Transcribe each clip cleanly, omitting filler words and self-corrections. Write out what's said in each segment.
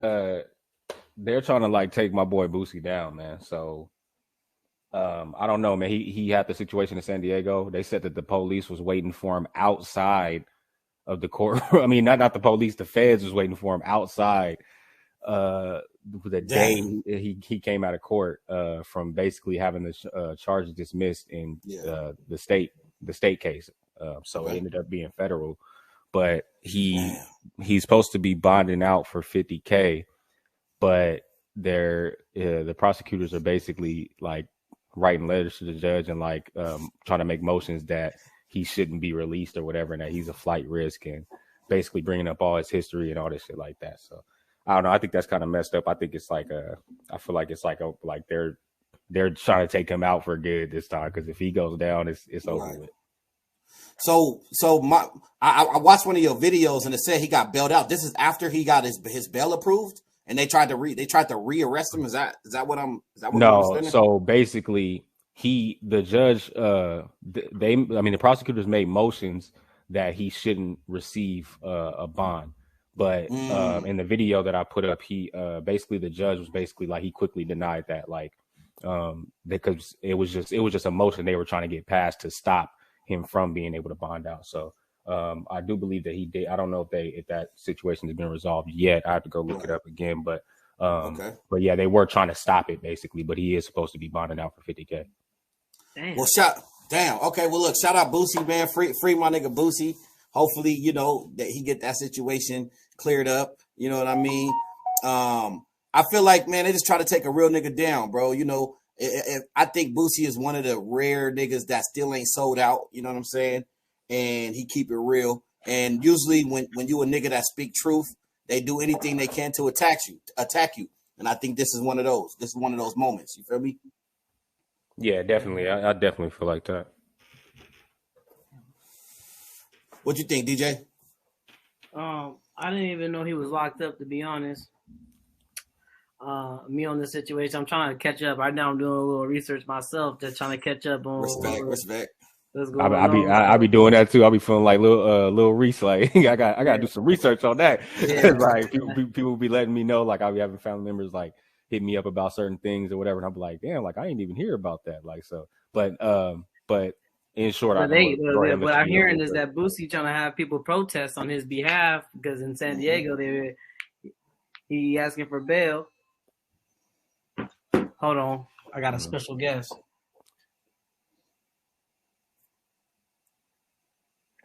they're trying to like take my boy Boosie down, man. So I don't know, man. He had the situation in San Diego. They said that the police was waiting for him outside of the court. I mean, not the police, the feds was waiting for him outside the day he came out of court from basically having the charges dismissed in the state case. So it ended up being federal, but he's supposed to be bonding out for $50K, but the prosecutors are basically like writing letters to the judge and like trying to make motions that he shouldn't be released or whatever, and that he's a flight risk, and basically bringing up all his history and all this shit like that. So I don't know. I think that's kind of messed up. I think it's like I feel like it's like they're trying to take him out for good this time, because if he goes down, it's over with. So I watched one of your videos and it said he got bailed out. This is after he got his bail approved, and they tried to rearrest him. Is that what I'm? Is that what no? So basically, the judge, the prosecutors made motions that he shouldn't receive a bond. But in the video that I put up, he basically, the judge was basically like, he quickly denied that, like because it was just a motion they were trying to get passed to stop him from being able to bond out. So I do believe that he did. I don't know if that situation has been resolved yet. I have to go look it up again, but but yeah, they were trying to stop it basically. But he is supposed to be bonding out for $50K. Damn. Well, okay. Well, look, shout out Boosie, man. Free my nigga Boosie. Hopefully, that he get that situation cleared up. You know what I mean? I feel like, man, they just try to take a real nigga down, bro. I think Boosie is one of the rare niggas that still ain't sold out. You know what I'm saying? And he keep it real. And usually when you a nigga that speak truth, they do anything they can to attack you. And I think this is one of those. This is one of those moments. You feel me? Yeah, definitely. I definitely feel like that. What you think, DJ? I didn't even know he was locked up, to be honest. Me on this situation, I'm trying to catch up. Right now I'm doing a little research myself, just trying to catch up on respect. I be doing that too. I be feeling like little Reese, like I gotta do some research on that. Yeah. Like people be letting me know, like I'll be having family members like hit me up about certain things or whatever, and I'll be like, damn, like I ain't even hear about that. Like, so, but in short, what I'm hearing is that Boosie trying to have people protest on his behalf, because in San Diego he asking for bail. Hold on, I got a special guest.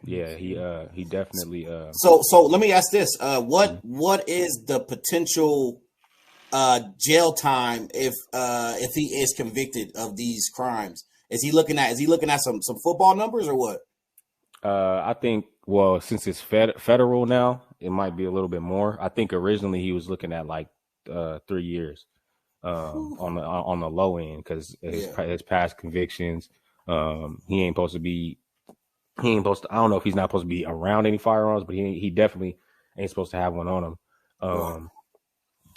Yeah, he definitely. So let me ask this: what is the potential jail time if he is convicted of these crimes? Is he looking at some football numbers or what? I think, well, since it's federal now, it might be a little bit more. I think originally he was looking at like 3 years on the low end, because his past convictions. He ain't supposed to. I don't know if he's not supposed to be around any firearms, but he definitely ain't supposed to have one on him.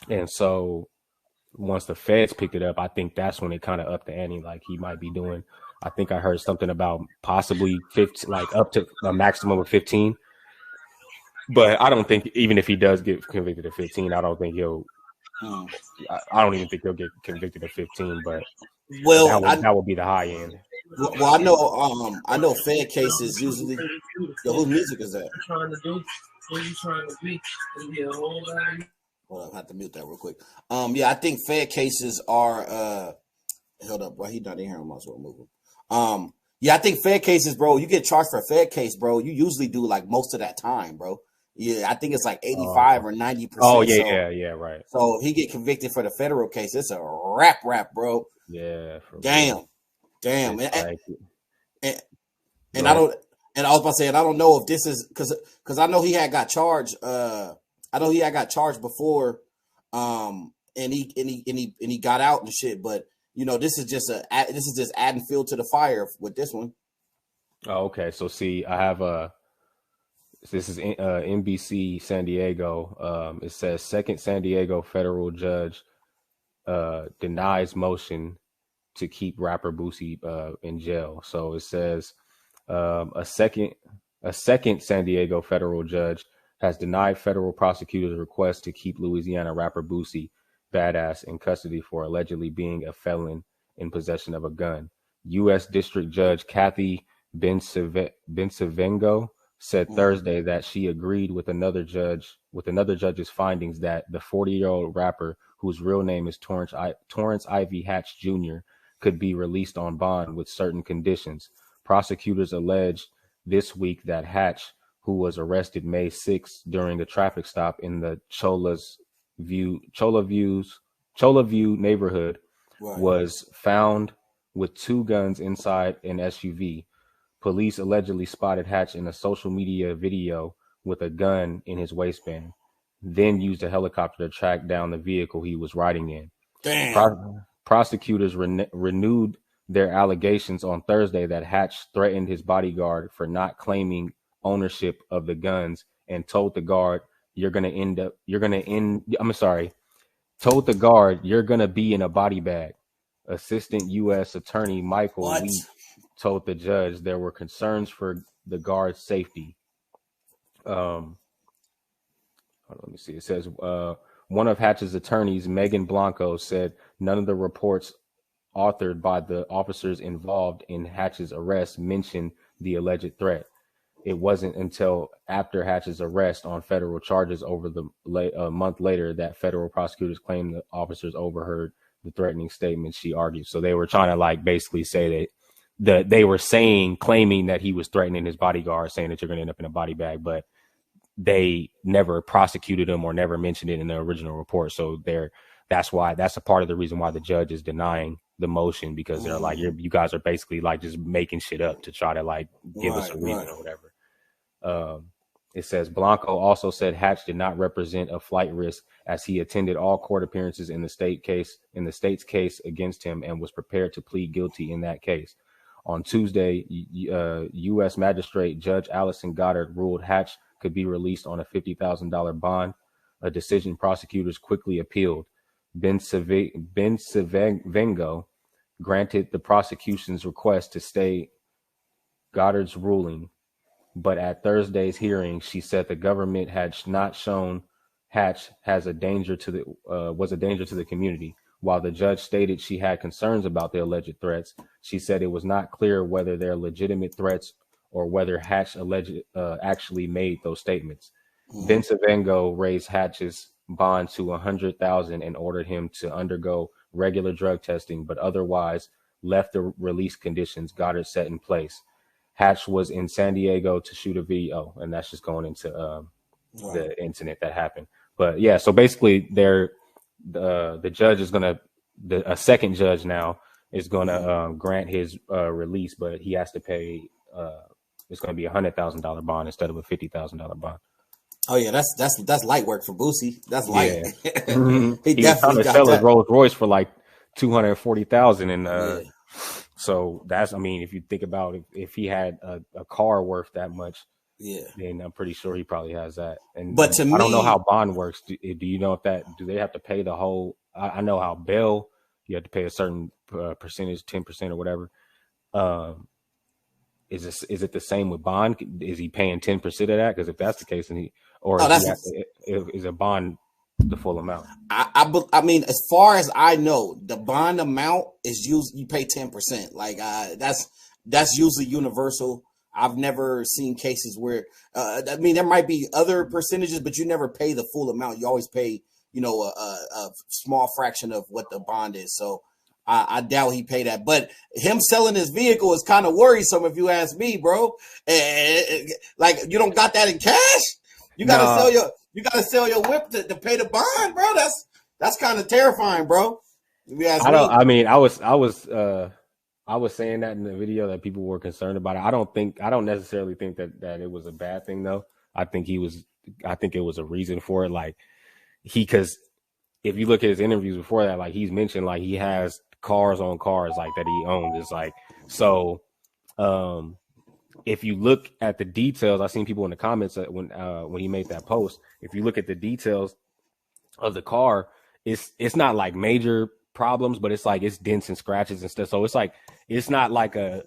And so once the feds picked it up, I think that's when it kind of upped the ante. Like he might be doing, I think I heard something about possibly 15, like up to a maximum of 15. But I don't think, even if he does get convicted of 15, I don't think he'll. I don't even think he'll get convicted of 15. But that would be the high end. Well, I know Fed cases usually. Whose music is that? What are you trying to be? Well, I have to mute that real quick. I think Fed cases are held up. Well, he's not in here. I might as well move him. I think Fed cases, bro. You get charged for a Fed case, bro. You usually do like most of that time, bro. Yeah, I think it's like 85 or 90%. Oh yeah, right. So if he get convicted for the federal case, it's a rap, bro. Yeah. Damn. And I don't. And I was about to say, and I don't know if this is because I know he had got charged. I know he had got charged before, and he got out and shit. But this is just adding fuel to the fire with this one. Oh, okay. So see, I have this is NBC San Diego. It says second San Diego federal judge denies motion to keep rapper Boosie in jail. So it says a second San Diego federal judge has denied federal prosecutors' request to keep Louisiana rapper Boosie Badass in custody for allegedly being a felon in possession of a gun. U.S. District Judge Kathy Bensavengo said Thursday that she agreed with another judge's findings that the 40-year-old rapper, whose real name is Torrance Ivy Hatch Jr., could be released on bond with certain conditions. Prosecutors alleged this week that Hatch, who was arrested May 6 during a traffic stop in the Chola View neighborhood, was found with 2 guns inside an SUV. Police allegedly spotted Hatch in a social media video with a gun in his waistband, then used a helicopter to track down the vehicle he was riding in. Damn. Prosecutors renewed their allegations on Thursday that Hatch threatened his bodyguard for not claiming ownership of the guns and told the guard, you're going to be in a body bag. Assistant U.S. Attorney Michael Lee told the judge there were concerns for the guard's safety. Let me see. It says one of Hatch's attorneys, Megan Blanco, said none of the reports authored by the officers involved in Hatch's arrest mentioned the alleged threat. It wasn't until after Hatch's arrest on federal charges over a month later that federal prosecutors claimed the officers overheard the threatening statements, she argued. So they were trying to like basically say that they were claiming that he was threatening his bodyguard, saying that you're going to end up in a body bag, but they never prosecuted him or never mentioned it in the original report. So that's a part of the reason why the judge is denying the motion, because they're like, you guys are basically like just making shit up to try to like give us a reason or whatever. It says Blanco also said Hatch did not represent a flight risk as he attended all court appearances in the state's case against him and was prepared to plead guilty in that case. On Tuesday, U.S. Magistrate Judge Allison Goddard ruled Hatch could be released on a $50,000 bond, a decision prosecutors quickly appealed. Bensavengo granted the prosecution's request to stay Goddard's ruling, but at Thursday's hearing, she said the government had not shown Hatch was a danger to the community. While the judge stated she had concerns about the alleged threats, she said it was not clear whether they're legitimate threats or whether Hatch actually made those statements. Bensavengo raised Hatch's bond to $100,000 and ordered him to undergo regular drug testing, but otherwise left the release conditions Goddard set in place. Hatch was in San Diego to shoot a video, and that's just going into the incident that happened. But yeah, so basically the judge is a second judge now is gonna grant his release, but he has to pay it's gonna be $100,000 bond instead of a $50,000 bond. Oh yeah, that's light work for Boosie. That's light. Yeah. he definitely was trying to sell his Rolls Royce for like $240,000, and so that's, I mean, if you think about it, if he had a car worth that much, then I'm pretty sure he probably has that. But to me, I don't know how bond works. Do you know do they have to pay the whole? I know how bail, you have to pay a certain percentage, 10% or whatever. Is it the same with bond? Is he paying 10% of that? Because if that's the case, then is a bond the full amount? I mean, as far as I know, the bond amount is you pay 10%. Like that's usually universal. I've never seen cases where I mean, there might be other percentages, but you never pay the full amount. You always pay, a small fraction of what the bond is. So I doubt he paid that. But him selling his vehicle is kind of worrisome, if you ask me, bro. Like, you don't got that in cash. You gotta sell your whip to pay the bond, bro. That's kind of terrifying, bro. If you ask me. I mean, I was saying that in the video that people were concerned about it. I don't necessarily think that it was a bad thing though. I think it was a reason for it. Like because if you look at his interviews before that, like he's mentioned like he has cars on cars like that he owns. It's like, so if you look at the details, I've seen people in the comments when he made that post, if you look at the details of the car, it's not like major problems, but it's like it's dents and scratches and stuff. So it's like it's not like I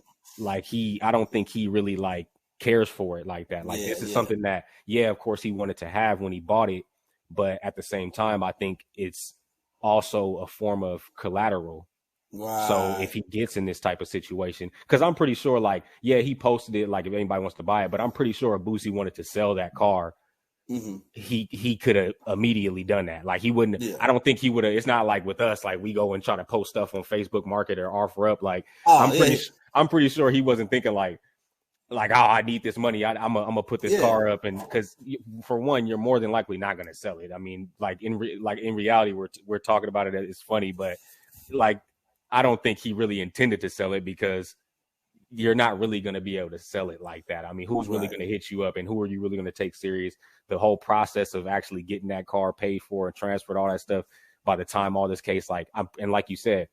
don't think he really like cares for it like that. Like this is something that, of course he wanted to have when he bought it, but at the same time, I think it's also a form of collateral. Right. So if he gets in this type of situation, because I'm pretty sure, like, he posted it, like, if anybody wants to buy it, but I'm pretty sure if Boosie wanted to sell that car, he could have immediately done that. Like, he wouldn't. I don't think he would have. It's not like with us, like we go and try to post stuff on Facebook Market or offer up. Like, I'm pretty sure he wasn't thinking like, oh, I need this money. I'm gonna put this car up, and because for one, you're more than likely not gonna sell it. I mean, in reality, we're talking about it. It's funny, but like, I don't think he really intended to sell it, because you're not really going to be able to sell it like that. I mean, who's really going to hit you up, and who are you really going to take serious? The whole process of actually getting that car paid for and transferred, all that stuff, by the time all this case, like you said,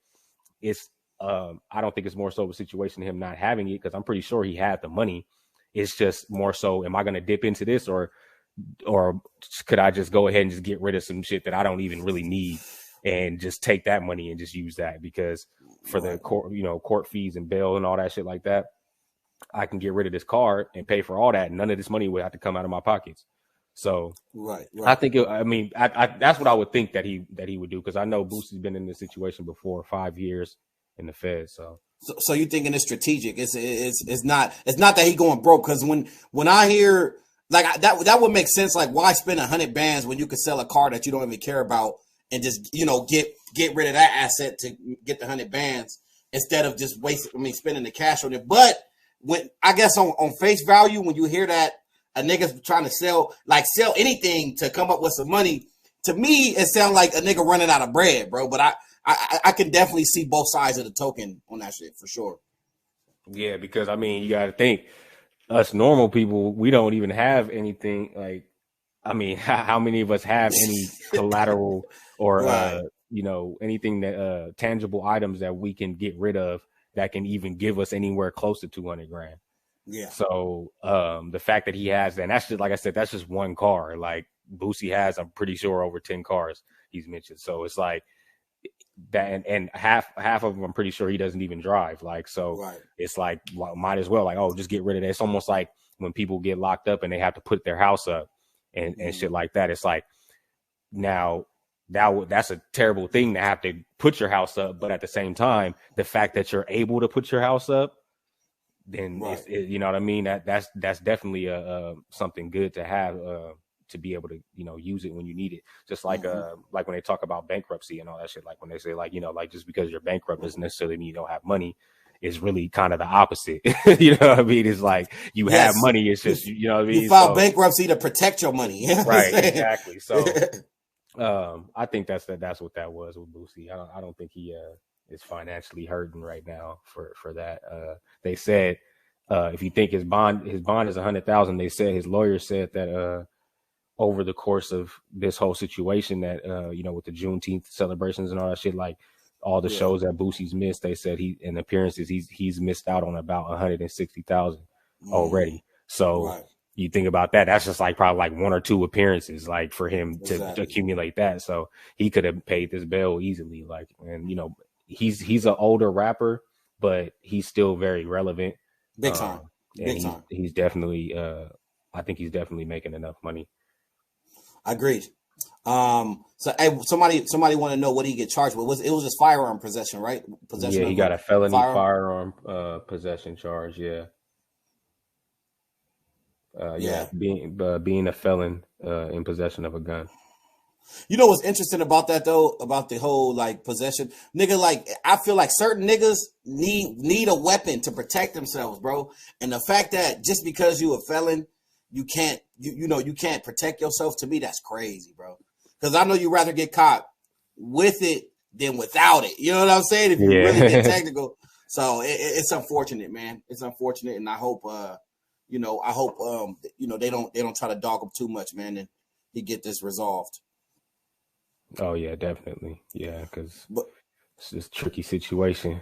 it's, I don't think it's more so of a situation of him not having it, because I'm pretty sure he had the money. It's just more so, am I going to dip into this, or could I just go ahead and just get rid of some shit that I don't even really need and just take that money and just use that? Because for the court fees and bail and all that shit like that, I can get rid of this car and pay for all that. None of this money would have to come out of my pockets. So I think, that's what I would think that he would do, because I know Boosie's been in this situation before, 5 years in the Fed. So you thinking it's strategic? It's not that he going broke, because when I hear like that would make sense. Like, why spend 100 bands when you could sell a car that you don't even care about and just get rid of that asset to get the 100 bands instead of just spending the cash on it. But when I guess on face value, when you hear that a nigga's trying to sell anything to come up with some money, to me it sounds like a nigga running out of bread, bro. But I can definitely see both sides of the token on that shit for sure. Yeah, because I mean, you got to think, us normal people, we don't even have anything like. I mean, how many of us have any collateral or anything that tangible items that we can get rid of that can even give us anywhere close to 200 grand? Yeah. So the fact that he has that, and that's just, like I said, that's just one car. Like, Boosie has, I'm pretty sure, over 10 cars he's mentioned. So it's like that, and half of them I'm pretty sure he doesn't even drive. Like, so it's like, well, might as well, like, oh, just get rid of that. It's almost like when people get locked up and they have to put their house up and shit like that. It's like, now that's a terrible thing to have to put your house up, but at the same time, the fact that you're able to put your house up, then you know what I mean, that's definitely something good to have, to be able to use it when you need it. Just like like when they talk about bankruptcy and all that shit, like when they say like like just because you're bankrupt doesn't necessarily mean you don't have money. Is really kind of the opposite. You know what I mean? It's like you have money. It's just, you know what I mean? You file bankruptcy to protect your money. Right. Exactly. So I think that's what that was with Boosie. I don't think he is financially hurting right now for that. They said if you think his bond is 100,000, they said his lawyer said that over the course of this whole situation that with the Juneteenth celebrations and all that shit, like all the shows that Boosie's missed, they said in appearances he's missed out on about 160,000 already. So you think about that, that's just like probably like 1 or 2 appearances, like for him to accumulate that. So he could have paid this bail easily. Like, and he's an older rapper, but he's still very relevant. Big time. He's definitely I think he's definitely making enough money. Agreed. So hey, somebody want to know what he get charged with. It was just firearm possession, right? Possession. Yeah, he got a felony firearm possession charge. Yeah. Being a felon in possession of a gun. You know what's interesting about that though, about the whole like possession, nigga? Like, I feel like certain niggas need a weapon to protect themselves, bro. And the fact that just because you a felon, you can't you can't protect yourself, to me that's crazy, bro. Because I know you'd rather get caught with it than without it. You know what I'm saying? If you really get technical. So it's unfortunate, man. It's unfortunate, and I hope they don't try to dog him too much, man, and he get this resolved. Oh yeah, definitely. Yeah, because it's just a tricky situation.